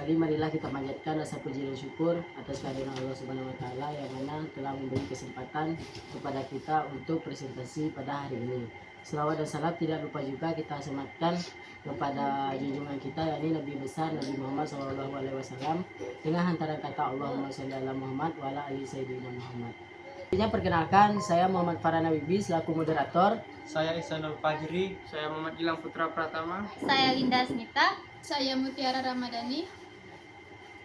sekali marilah kita panjatkan rasa puji dan syukur atas kehadiran Allah Subhanahu wa taala yang mana telah memberi kesempatan kepada kita untuk presentasi pada hari ini. Selawat dan salam tidak lupa juga kita sematkan kepada junjungan kita yakni Nabi besar Nabi Muhammad SAW dengan hantaran kata Allahumma shalli ala Muhammad wa ala ali sayyidina Muhammad. Perkenalkan, saya Muhammad Farhana Wibi selaku moderator. Saya Ihsanul Fajri, saya Muhammad Gilang Putra Pratama. Saya Linda Smita. Saya Mutiara Ramadhani.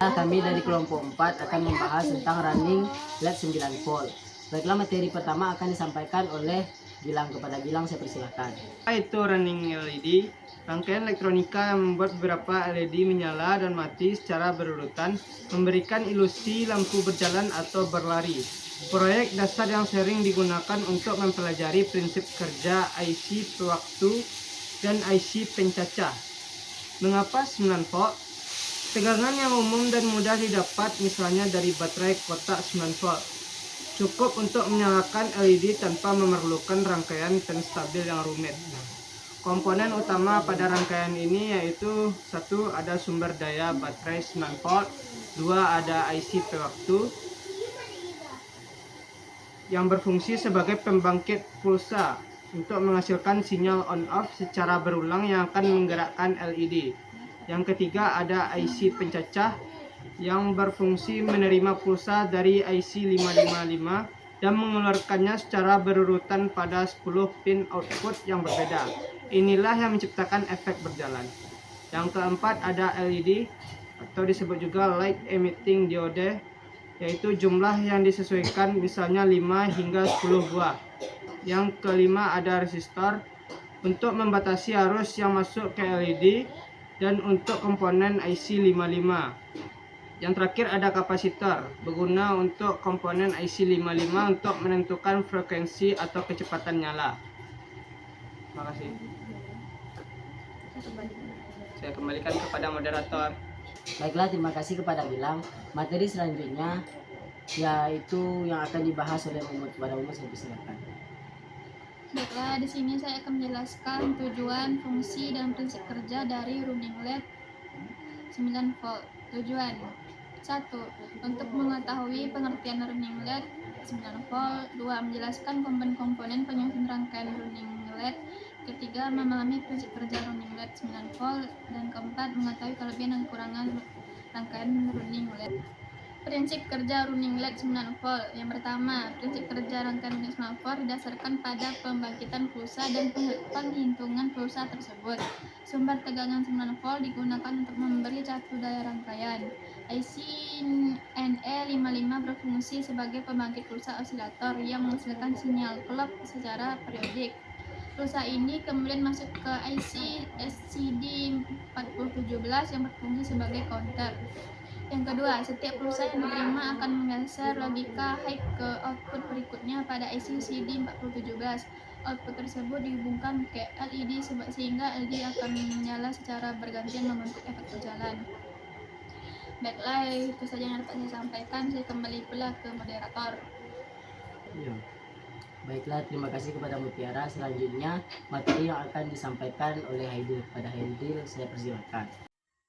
Kami dari kelompok 4 akan membahas tentang running LED 9 volt. Baiklah, materi pertama akan disampaikan oleh Gilang. Kepada Gilang saya persilahkan. Itu running LED, rangkaian elektronika yang membuat beberapa LED menyala dan mati secara berurutan, memberikan ilusi lampu berjalan atau berlari. Proyek dasar yang sering digunakan untuk mempelajari prinsip kerja IC pewaktu dan IC pencacah. Mengapa 9 volt? Tegangan yang umum dan mudah didapat misalnya dari baterai kotak 9 volt. Cukup untuk menyalakan LED tanpa memerlukan rangkaian dan stabil yang rumit. Komponen utama pada rangkaian ini yaitu 1. Ada sumber daya baterai 9 volt, 2. Ada IC pewaktu yang berfungsi sebagai pembangkit pulsa untuk menghasilkan sinyal on-off secara berulang yang akan menggerakkan LED. Yang ketiga ada IC pencacah yang berfungsi menerima pulsa dari IC 555 dan mengeluarkannya secara berurutan pada 10 pin output yang berbeda. Inilah yang menciptakan efek berjalan. Yang keempat ada LED atau disebut juga light emitting diode, yaitu jumlah yang disesuaikan misalnya 5 hingga 10 buah. Yang kelima ada resistor untuk membatasi arus yang masuk ke LED dan untuk komponen IC 55. Yang terakhir ada kapasitor, berguna untuk komponen IC 55 untuk menentukan frekuensi atau kecepatan nyala. Terima kasih. Saya kembalikan kepada moderator. Baiklah, terima kasih kepada Gilang. Materi selanjutnya yaitu yang akan dibahas oleh Muhammad. Kepada Muhammad saya persilakan. Baiklah, di sini saya akan menjelaskan tujuan, fungsi, dan prinsip kerja dari running LED 9 volt. Tujuan 1. Untuk mengetahui pengertian running LED 9 volt. 2. Menjelaskan komponen-komponen penyusun rangkaian running LED. Ketiga, memahami prinsip kerja running LED 9 volt. Dan keempat, mengetahui kelebihan dan kekurangan rangkaian running LED. Prinsip kerja running LED 9 volt. Yang pertama, prinsip kerja rangkaian running 9 volt didasarkan pada pembangkitan pulsa dan penghitungan pulsa tersebut. Sumber tegangan 9 volt digunakan untuk memberi satu daya rangkaian. IC NE55 berfungsi sebagai pembangkit pulsa osilator yang menghasilkan sinyal clock secara periodik. Pulsa ini kemudian masuk ke IC SCD4017 yang berfungsi sebagai counter. Yang kedua, setiap pulsa yang diterima akan menggeser logika high ke output berikutnya pada IC CD4017. Output tersebut dihubungkan ke LED sehingga LED akan menyala secara bergantian membentuk efek berjalan. Baiklah, itu saja yang dapat saya sampaikan. Saya kembali pula ke moderator. Ya. Baiklah, terima kasih kepada Mutiara. Selanjutnya materi yang akan disampaikan oleh Haidil. Pada Haidil saya persilakan.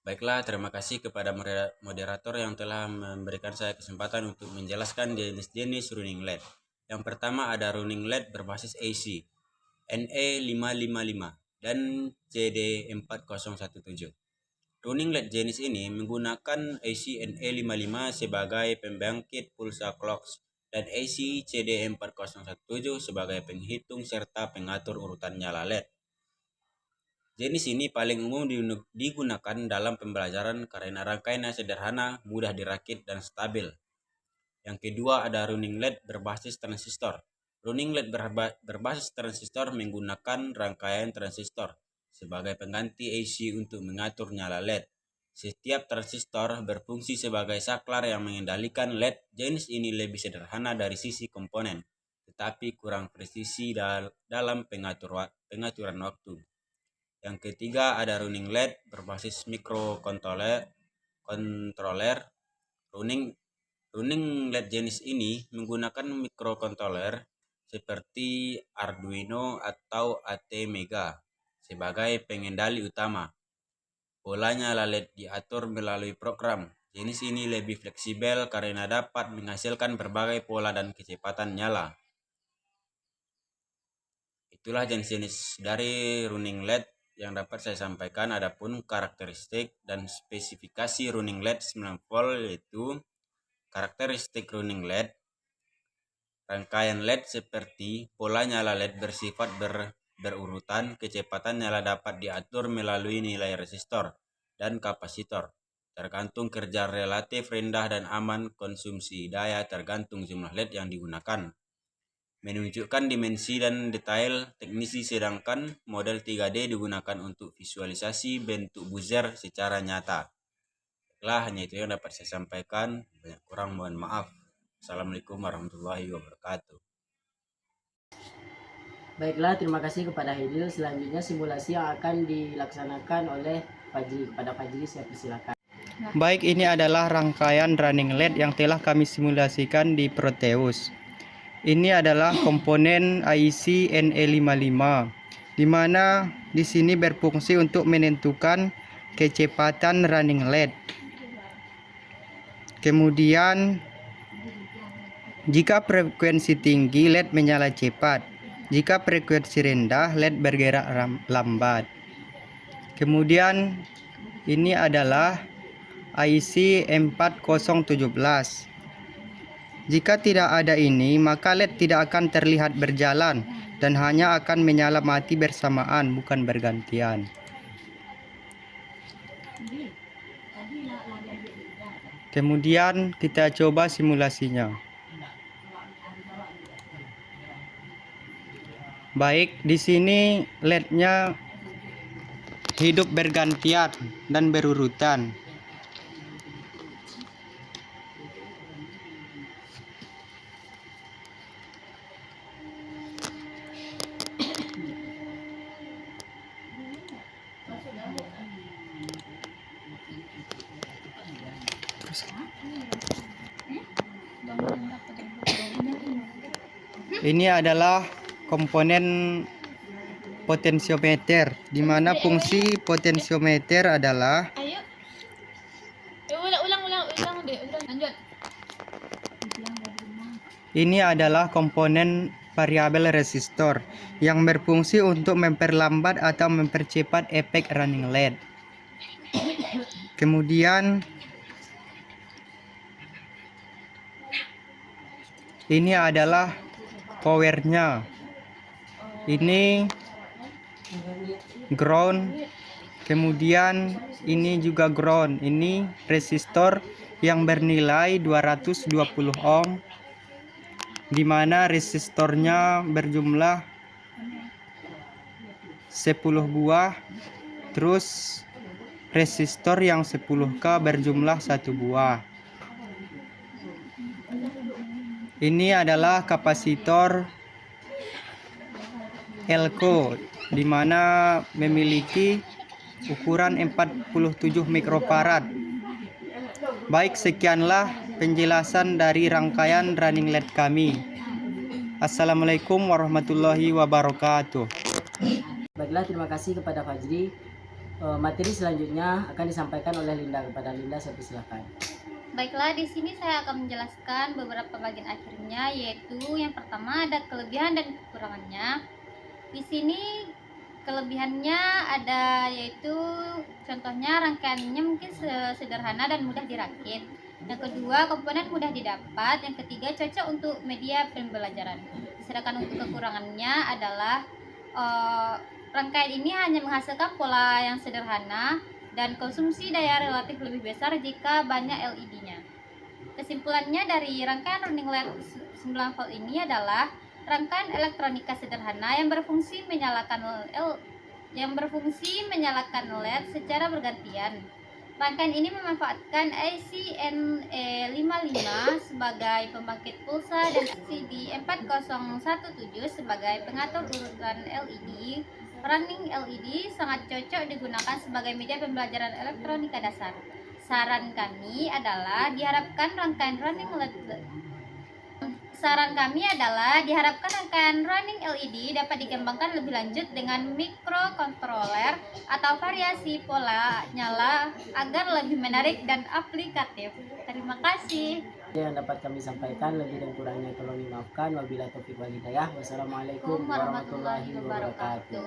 Baiklah, terima kasih kepada moderator yang telah memberikan saya kesempatan untuk menjelaskan jenis-jenis running LED. Yang pertama ada running LED berbasis AC, NE555 dan CD4017. Running LED jenis ini menggunakan AC NE55 sebagai pembangkit pulsa clocks dan AC CD4017 sebagai penghitung serta pengatur urutan nyala LED. Jenis ini paling umum digunakan dalam pembelajaran karena rangkaiannya sederhana, mudah dirakit, dan stabil. Yang kedua ada running LED berbasis transistor. Running LED berbasis transistor menggunakan rangkaian transistor sebagai pengganti AC untuk mengatur nyala LED. Setiap transistor berfungsi sebagai saklar yang mengendalikan LED. Jenis ini lebih sederhana dari sisi komponen, tetapi kurang presisi dalam pengaturan waktu. Yang ketiga ada running LED berbasis microcontroller. Running LED jenis ini menggunakan microcontroller seperti Arduino atau ATmega sebagai pengendali utama. Pola nyala LED diatur melalui program. Jenis ini lebih fleksibel karena dapat menghasilkan berbagai pola dan kecepatan nyala. Itulah jenis-jenis dari running LED yang dapat saya sampaikan. Adapun karakteristik dan spesifikasi running LED 9 volt yaitu karakteristik running LED. Rangkaian LED seperti pola nyala LED bersifat berurutan. Kecepatan nyala dapat diatur melalui nilai resistor dan kapasitor. Tergantung kerja relatif rendah dan aman konsumsi daya tergantung jumlah LED yang digunakan. Menunjukkan dimensi dan detail teknisi, sedangkan model 3D digunakan untuk visualisasi bentuk buzzer secara nyata. Baiklah, hanya itu yang dapat saya sampaikan. Banyak kurang mohon maaf. Assalamualaikum warahmatullahi wabarakatuh. Baiklah, terima kasih kepada Haidil. Selanjutnya simulasi yang akan dilaksanakan oleh Fajri. Kepada Fajri saya persilakan. Baik, ini adalah rangkaian running LED yang telah kami simulasikan di Proteus. Ini adalah komponen IC NE55, di mana di sini berfungsi untuk menentukan kecepatan running LED. Kemudian, jika frekuensi tinggi, LED menyala cepat. Jika frekuensi rendah, LED bergerak lambat. Kemudian, ini adalah IC 4017. Jika tidak ada ini, maka LED tidak akan terlihat berjalan dan hanya akan menyala mati bersamaan, bukan bergantian. Kemudian kita coba simulasinya. Baik, di sini LED-nya hidup bergantian dan berurutan. Ini adalah komponen potensiometer, di mana fungsi potensiometer adalah Ayo. Ulang deh. Lanjut. ini adalah komponen variabel resistor yang berfungsi untuk memperlambat atau mempercepat efek running LED. Kemudian ini adalah powernya. Ini ground. Kemudian ini juga ground. Ini resistor yang bernilai 220 ohm, di mana resistornya berjumlah 10 buah. Terus resistor yang 10K berjumlah 1 buah. Ini adalah kapasitor Elko, di mana memiliki ukuran 47 mikrofarad. Baik, sekianlah penjelasan dari rangkaian running LED kami. Assalamualaikum warahmatullahi wabarakatuh. Baiklah, terima kasih kepada Fajri. Materi selanjutnya akan disampaikan oleh Linda. Kepada Linda saya persilakan. Baiklah, di sini saya akan menjelaskan beberapa bagian akhirnya, yaitu yang pertama ada kelebihan dan kekurangannya. Di sini kelebihannya ada, yaitu contohnya rangkaiannya mungkin sederhana dan mudah dirakit. Yang kedua, komponen mudah didapat. Yang ketiga, cocok untuk media pembelajaran. Sedangkan untuk kekurangannya adalah rangkaian ini hanya menghasilkan pola yang sederhana dan konsumsi daya relatif lebih besar jika banyak LED-nya. Kesimpulannya dari rangkaian running LED 9 volt ini adalah rangkaian elektronika sederhana yang berfungsi menyalakan LED secara bergantian. Rangkaian ini memanfaatkan IC NE55 sebagai pembangkit pulsa dan CD 4017 sebagai pengatur urutan LED. Running LED sangat cocok digunakan sebagai media pembelajaran elektronika dasar. Saran kami adalah diharapkan rangkaian running LED Saran kami adalah diharapkan rangkaian running LED dapat dikembangkan lebih lanjut dengan microcontroller atau variasi pola nyala agar lebih menarik dan aplikatif. Terima kasih. Yang dapat kami sampaikan, lebih dan kurangnya tolong dimaafkan. Wabillahi taufiq wal hidayah. Wassalamualaikum warahmatullahi wabarakatuh.